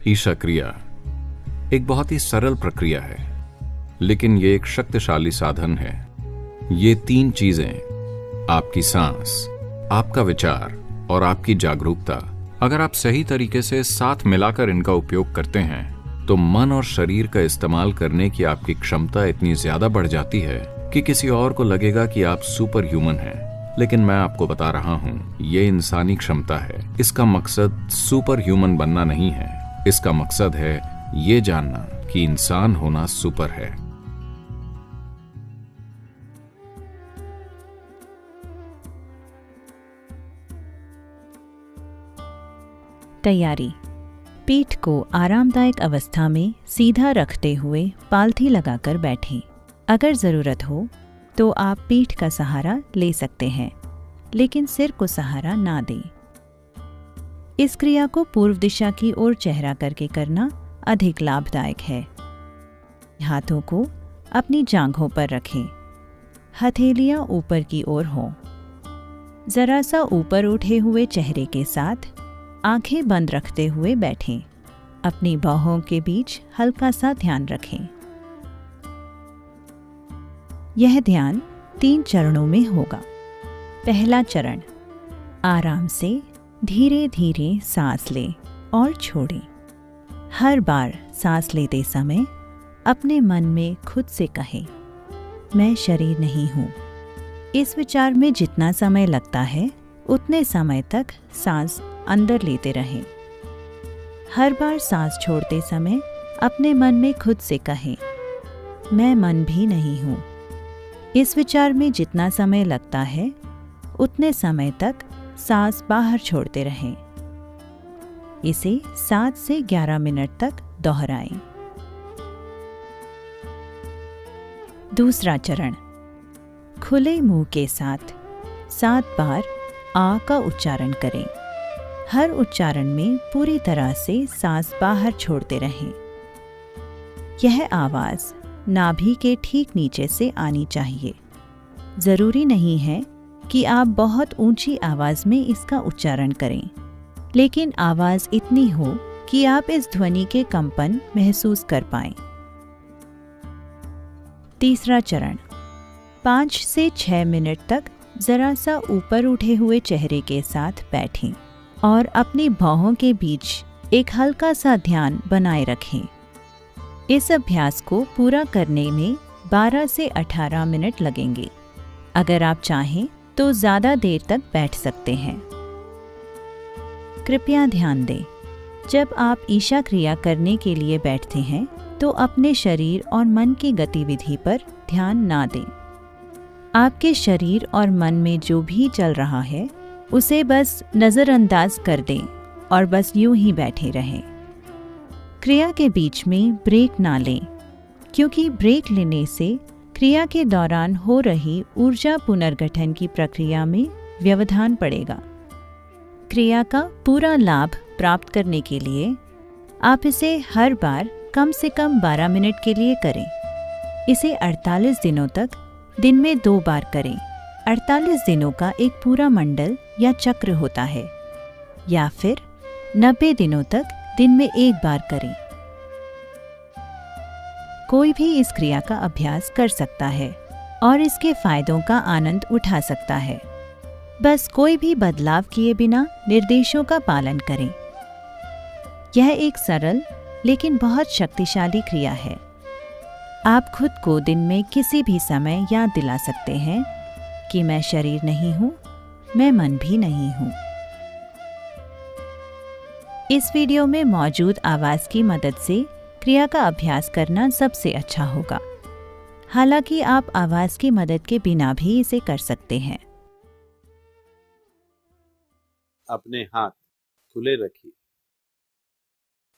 ईशा क्रिया एक बहुत ही सरल प्रक्रिया है, लेकिन ये एक शक्तिशाली साधन है। ये 3 चीजें, आपकी सांस, आपका विचार और आपकी जागरूकता, अगर आप सही तरीके से साथ मिलाकर इनका उपयोग करते हैं तो मन और शरीर का इस्तेमाल करने की आपकी क्षमता इतनी ज्यादा बढ़ जाती है कि किसी और को लगेगा कि आप सुपर ह्यूमन हैं। लेकिन मैं आपको बता रहा हूं, ये इंसानी क्षमता है। इसका मकसद सुपर ह्यूमन बनना नहीं है, इसका मकसद है ये जानना कि इंसान होना सुपर है। तैयारी। पीठ को आरामदायक अवस्था में सीधा रखते हुए पालथी लगाकर बैठें। अगर ज़रूरत हो तो आप पीठ का सहारा ले सकते हैं, लेकिन सिर को सहारा ना दें। इस क्रिया को पूर्व दिशा की ओर चेहरा करके करना अधिक लाभदायक है। हाथों को अपनी जांघों पर रखें। हथेलियां ऊपर की ओर हों। जरा सा ऊपर उठे हुए चेहरे के साथ आंखें बंद रखते हुए बैठें। अपनी बाहों के बीच हल्का सा ध्यान रखें। यह ध्यान 3 चरणों में होगा। पहला चरण, आराम से धीरे धीरे सांस लें और छोड़ें। हर बार सांस लेते समय अपने मन में खुद से कहें, मैं शरीर नहीं हूँ। इस विचार में जितना समय लगता है उतने समय तक सांस अंदर लेते रहें। हर बार सांस छोड़ते समय अपने मन में खुद से कहें, मैं मन भी नहीं हूँ। इस विचार में जितना समय लगता है उतने समय तक सांस बाहर छोड़ते रहें। इसे 7 से 11 मिनट तक दोहराएं। दूसरा चरण, खुले मुंह के साथ 7 बार आ का उच्चारण करें। हर उच्चारण में पूरी तरह से सांस बाहर छोड़ते रहें। यह आवाज नाभि के ठीक नीचे से आनी चाहिए। जरूरी नहीं है कि आप बहुत ऊंची आवाज में इसका उच्चारण करें, लेकिन आवाज इतनी हो कि आप इस ध्वनि के कंपन महसूस कर पाएं। तीसरा चरण, 5 से 6 मिनट तक जरा सा ऊपर उठे हुए चेहरे के साथ बैठें और अपनी बाहों के बीच एक हल्का सा ध्यान बनाए रखें। इस अभ्यास को पूरा करने में 12 से 18 मिनट लगेंगे। अगर आप चाहें तो ज़्यादा देर तक बैठ सकते हैं। कृपया ध्यान दें, जब आप ईशा क्रिया करने के लिए बैठते हैं तो अपने शरीर और मन की गतिविधि पर ध्यान ना दें। आपके शरीर और मन में जो भी चल रहा है उसे बस नज़रअंदाज कर दें और बस यूं ही बैठे रहें। क्रिया के बीच में ब्रेक ना लें, क्योंकि ब्रेक लेने से क्रिया के दौरान हो रही ऊर्जा पुनर्गठन की प्रक्रिया में व्यवधान पड़ेगा। क्रिया का पूरा लाभ प्राप्त करने के लिए आप इसे हर बार कम से कम 12 मिनट के लिए करें। इसे 48 दिनों तक दिन में 2 बार करें। 48 दिनों का एक पूरा मंडल या चक्र होता है, या फिर 90 दिनों तक दिन में 1 बार करें। कोई भी इस क्रिया का अभ्यास कर सकता है और इसके फायदों का आनंद उठा सकता है। बस कोई भी बदलाव किए बिना निर्देशों का पालन करें। यह एक सरल लेकिन बहुत शक्तिशाली क्रिया है। आप खुद को दिन में किसी भी समय याद दिला सकते हैं कि मैं शरीर नहीं हूँ, मैं मन भी नहीं हूँ। इस वीडियो में मौजूद आवाज की मदद से क्रिया का अभ्यास करना सबसे अच्छा होगा। हालांकि आप आवाज की मदद के बिना भी इसे कर सकते हैं। अपने हाथ खुले रखिए,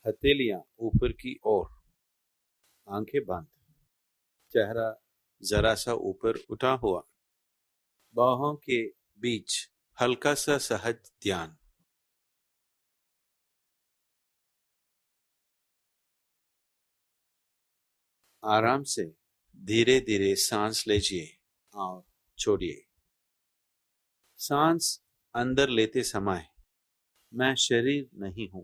हथेलियां ऊपर की ओर, आंखें बंद, चेहरा जरा सा ऊपर उठा हुआ, बाहों के बीच हल्का सा सहज ध्यान। आराम से धीरे धीरे सांस लीजिए और छोड़िए। सांस अंदर लेते समय मैं शरीर नहीं हूं,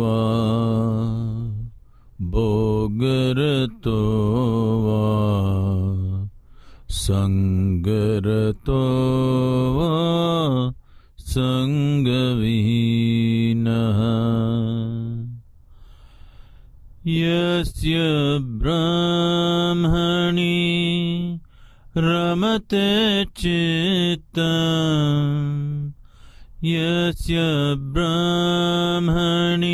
वा भोगरतो वा संगरतो वा संगविहीनः यस्य ब्रह्मणि रमते चित्तम् यस्य ब्रह्मणि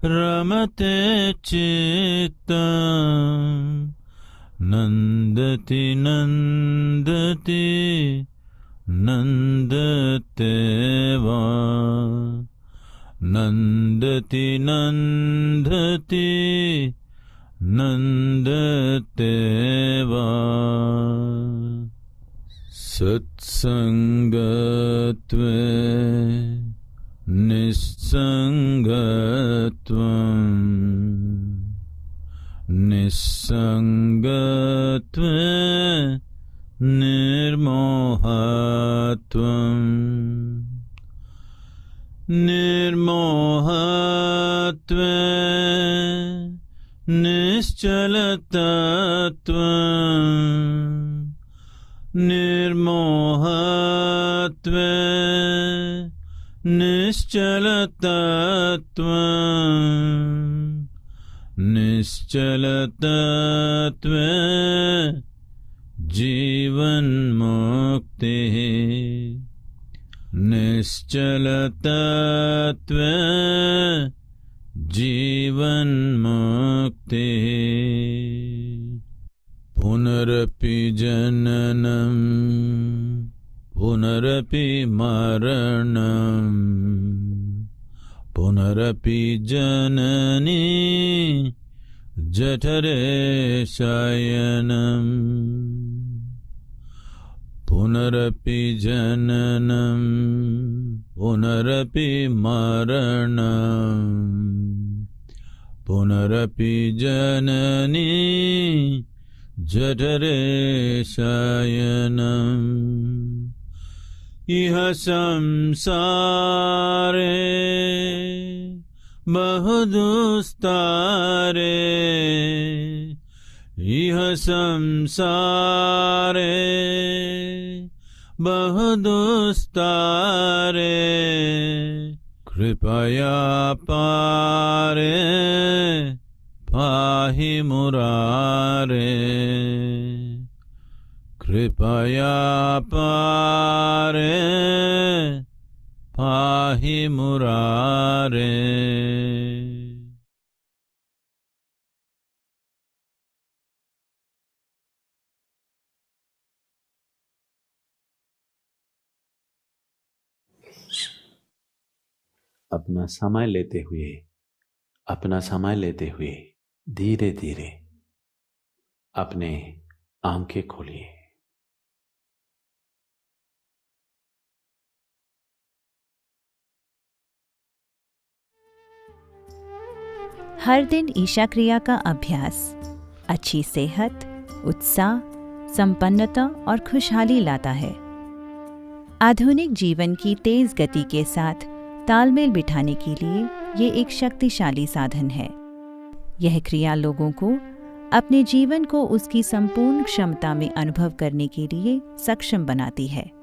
रमते चित्तम् नन्दति नन्दति नन्दते वा नन्दति नन्दति नन्दते वा सत्सङ्गत्वे निस्सङ्गत्वम् निस्सङ्गत्वे निर्मोहत्वम् निर्मोहत्वे निश्चलतत्वम् निर्मोहत्वे निश्चलतत्वम् निश्चलतत्वे जीवन्मुक्तिः निश्चलतत्वे जीवन्मुक्तिः पुनरपि जननम् पुनरपि मरणम् पुनरपि जननी जठरे शयनम् पुनरपि जननम् पुनरपि मरणम् पुनरपि जननी जठरे शयनम् इह संसारे बहुदुस्तारे इह संसारे बहुदुस्तारे कृपया पारे पाहि मुरारे कृपया पारे पाहि मुरारे। अपना समय लेते हुए धीरे धीरे अपने आंखें खोलिए। हर दिन ईशा क्रिया का अभ्यास अच्छी सेहत, उत्साह, संपन्नता और खुशहाली लाता है। आधुनिक जीवन की तेज गति के साथ तालमेल बिठाने के लिए ये एक शक्तिशाली साधन है। यह क्रिया लोगों को अपने जीवन को उसकी संपूर्ण क्षमता में अनुभव करने के लिए सक्षम बनाती है।